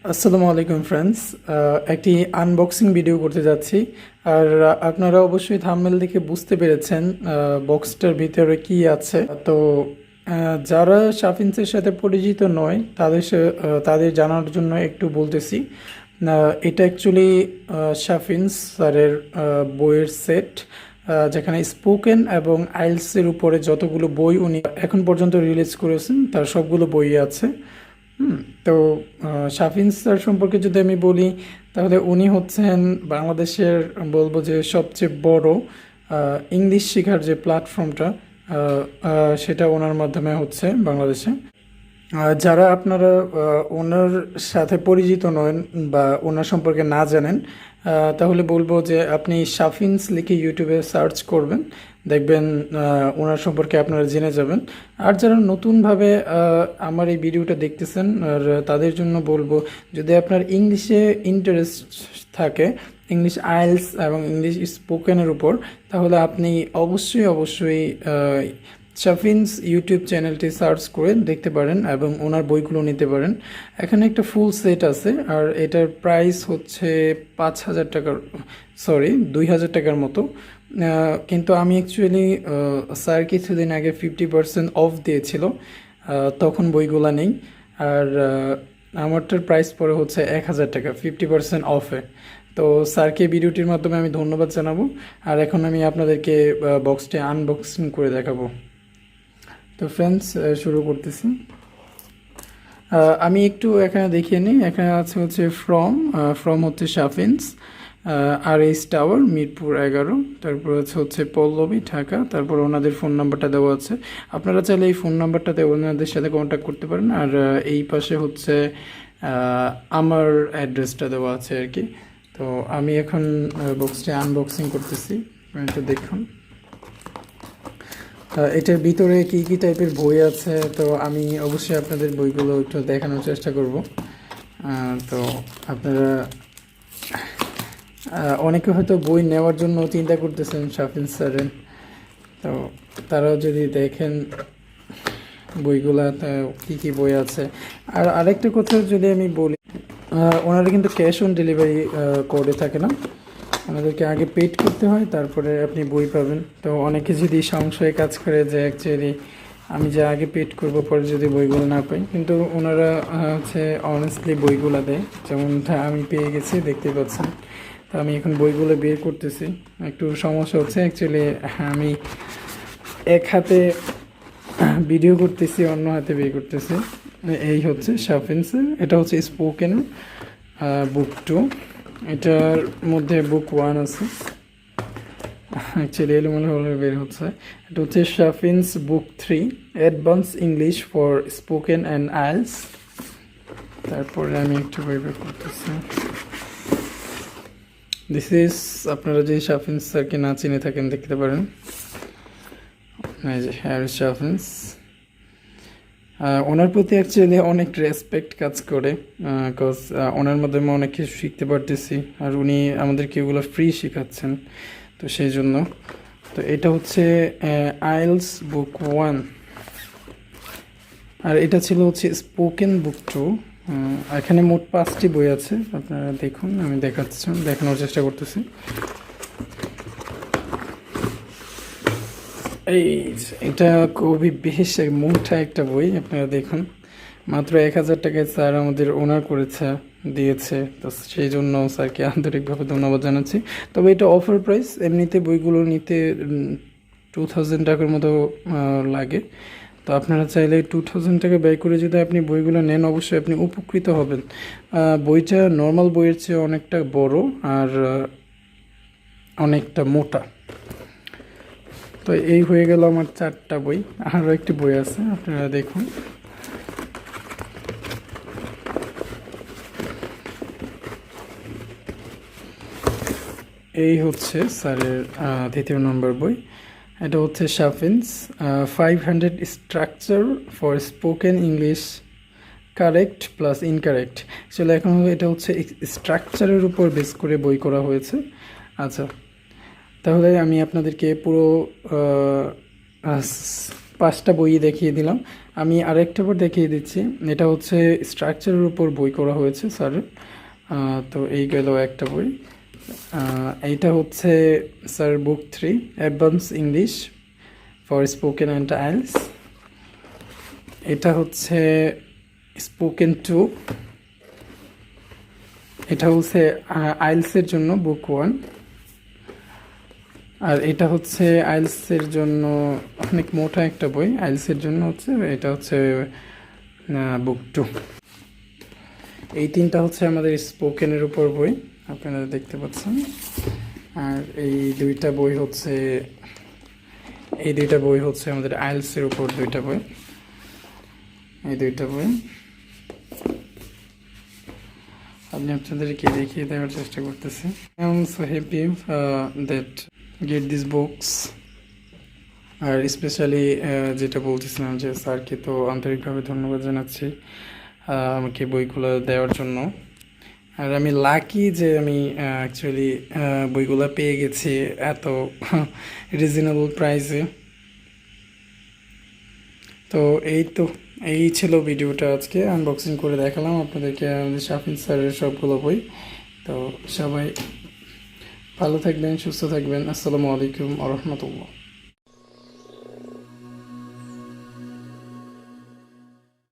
আসসালামু আলাইকুম ফ্রেন্ডস, একটি আনবক্সিং ভিডিও করতে যাচ্ছি। আর আপনারা অবশ্যই থাম্বনেল দেখে বুঝতে পেরেছেন বক্সটার ভিতরে কি আছে। তো যারা শাফিন্সের সাথে পরিচিত নয় তাদের জানার জন্য একটু বলতেছি। এটা অ্যাকচুয়ালি শাফিন্স স্যারের বইয়ের সেট, যেখানে স্পোকেন এবং আইএলটিএসের উপরে যতগুলো বই উনি এখন পর্যন্ত রিলিজ করেছেন তার সবগুলো বই আছে। তো শাফিন স্যার সম্পর্কে যদি আমি বলি, তাহলে উনি হচ্ছেন বাংলাদেশের, বলবো যে সবচেয়ে বড় ইংলিশ শেখার যে প্ল্যাটফর্মটা, সেটা ওনার মাধ্যমে হচ্ছে বাংলাদেশে। যারা আপনারা ওনার সাথে পরিচিত নন বা ওনার সম্পর্কে না জানেন, তাহলে বলবো যে আপনি শাফিন্স লিখে ইউটিউবে সার্চ করবেন, দেখবেন ওনার সম্পর্কে আপনারা জেনে যাবেন। আর যারা নতুনভাবে আমার এই ভিডিওটা দেখতেছেন, আর তাদের জন্য বলবো, যদি আপনার ইংলিশে ইন্টারেস্ট থাকে, ইংলিশ আইএলটিএস এবং ইংলিশ স্পোকেনের উপর, তাহলে আপনি অবশ্যই শাফিন্স ইউটিউব চ্যানেলটি সার্চ করে দেখতে পারেন এবং ওনার বইগুলো নিতে পারেন। এখানে একটা ফুল সেট আছে, আর এটার প্রাইস হচ্ছে 5,000 টাকার, সরি 2,000 টাকার মতো। কিন্তু আমি অ্যাকচুয়ালি স্যার কিছুদিন আগে 50% অফ দিয়েছিল, তখন বইগুলো নেই। আর আমারটার প্রাইস পড়ে হচ্ছে 1,000 টাকা 50% অফে। তো স্যারকে ভিডিওটির মাধ্যমে আমি ধন্যবাদ জানাবো। আর এখন আমি আপনাদেরকে বক্সটি আনবক্সিং করে দেখাবো। তো ফ্রেন্ডস, শুরু করতেছি। আমি একটু এখানে দেখিয়ে নিই। এখানে আছে হচ্ছে ফ্রম হচ্ছে শাফিন্স, আর এইচ টাওয়ার, মিরপুর 11। তারপর হচ্ছে পল্লবী, ঢাকা। তারপর ওনাদের ফোন নাম্বারটা দেওয়া আছে, আপনারা চাইলে এই ফোন নাম্বারটাতে ওনাদের সাথে কন্ট্যাক্ট করতে পারেন। আর এই পাশে হচ্ছে আমার অ্যাড্রেসটা দেওয়া আছে আর কি। তো আমি এখন বক্সটি আনবক্সিং করতেছি, একটু দেখুন এটার ভিতরে কি কি টাইপের বই আছে। তো আমি অবশ্যই আপনাদের বইগুলো একটু দেখানোর চেষ্টা করব। তো আপনারা অনেকে হয়তো বই নেওয়ার জন্য চিন্তা করতেছেন শাফিন স্যারের, তো তারাও যদি দেখেন বইগুলা কি কি বই আছে। আর আরেকটা কথা যদি আমি বলি, ওনারা কিন্তু ক্যাশ অন ডেলিভারি করে থাকে না, আমাদেরকে আগে পেড করতে হয়, তারপরে আপনি বই পাবেন। তো অনেকে যদি সংশয়ে কাজ করে যে অ্যাকচুয়ালি আমি যে আগে পেড করবো, পরে যদি বইগুলো না পাই, কিন্তু ওনারা হচ্ছে অনেস্টলি বইগুলো দেয়। যেমনটা আমি পেয়ে গেছি, দেখতে পাচ্ছেন। তো আমি এখন বইগুলো বের করতেছি, একটু সমস্যা হচ্ছে অ্যাকচুয়ালি। আমি এক হাতে ভিডিও করতেছি, অন্য হাতে বের করতেছি। এই হচ্ছে শাফিন্সের, এটা হচ্ছে স্পোকেন বুক 2। এটার মধ্যে বুক 1 আছে, অ্যাকচুয়ালি এলোমেলো হলে বের হচ্ছে। এটা হচ্ছে শাফিন্স বুক 3, advance English for spoken and IELTS. তারপরে আমি একটু বই বের করতেছি। দিস ইজ, আপনারা যে শাফিন্স স্যারকে না চিনে থাকেন দেখতে পারেন, এই যে শাফিন্স। ওনার প্রতি অ্যাকচুয়ালি অনেক রেসপেক্ট কাজ করে, বিকজ ওনার মাধ্যমে অনেক কিছু শিখতে পারতেছি, আর উনি আমাদেরকে এগুলো ফ্রি শেখাচ্ছেন, তো সেই জন্য। তো এটা হচ্ছে আইএলটিএস বুক 1, আর এটা ছিল হচ্ছে স্পোকেন বুক 2। এখানে মোট 5টি বই আছে, আপনারা দেখুন, আমি দেখানোর চেষ্টা করতেছি। এটা খুবই বেশ মোটা একটা বই, আপনারা দেখুন। মাত্র 1,000 টাকায় স্যার আমাদের ওনার দিয়েছে, তো সেই জন্য স্যারকে আন্তরিকভাবে ধন্যবাদ জানাচ্ছি। তবে এটা অফার প্রাইস, এমনিতে বইগুলো নিতে 2,000 টাকার মতো লাগে। তো আপনারা চাইলে 2,000 টাকা ব্যয় করে যদি আপনি বইগুলো নেন, অবশ্যই আপনি উপকৃত হবেন। বইটা নর্মাল বইয়ের চেয়ে অনেকটা বড় আর অনেকটা মোটা। তো এই হয়ে গেল আমার 4টা বই, আরও একটি বই আছে, আপনারা দেখুন। এই হচ্ছে স্যারের 3য় নম্বর বই। এটা হচ্ছে শাফিন্স 500 structure for spoken English, correct plus incorrect. আসলে এখন এটা হচ্ছে স্ট্রাকচারের উপর বেস করে বই করা হয়েছে। আচ্ছা, তাহলে আমি আপনাদেরকে পুরো 5টা বই দেখিয়ে দিলাম। আমি আরেকটা বই দেখিয়ে দিচ্ছি। এটা হচ্ছে স্ট্রাকচারের উপর বই করা হয়েছে স্যার। তো এই গেল একটা বই। এইটা হচ্ছে sir book 3 advance English for spoken and IELTS. এটা হচ্ছে স্পোকেন 2। এটা হচ্ছে আইএলসের জন্য বুক 1। আর এটা হচ্ছে আইএলসের জন্য অনেক মোটা একটা বই, আইএলসের জন্য হচ্ছে এটা হচ্ছে বুক 2। এই 3টা হচ্ছে আমাদের স্পোকেনের উপর বই, আপনারা দেখতে পাচ্ছেন। আর এই 2টা বই হচ্ছে আমাদের আইএলসের উপর 2টা বই। এই 2টা বই আমি আপনাদেরকে দেখিয়ে দেওয়ার চেষ্টা করতেছি। I am so happy that get this books. আর স্পেশালি যেটা বলতেছিলাম যে স্যারকে তো আন্তরিকভাবে ধন্যবাদ জানাচ্ছি আমাকে বইগুলো দেওয়ার জন্য। আর আমি লাকি যে আমি অ্যাকচুয়ালি বইগুলো পেয়ে গেছি এত রিজনেবল প্রাইসে। তো এই ছিল ভিডিওটা, আজকে আনবক্সিং করে দেখালাম আপনাদেরকে আমাদের শাফিন স্যারের সবগুলো বই। তো সবাই ভালো থাকবেন, সুস্থ থাকবেন। আসসালামু আলাইকুম ওয়া রাহমাতুল্লাহ।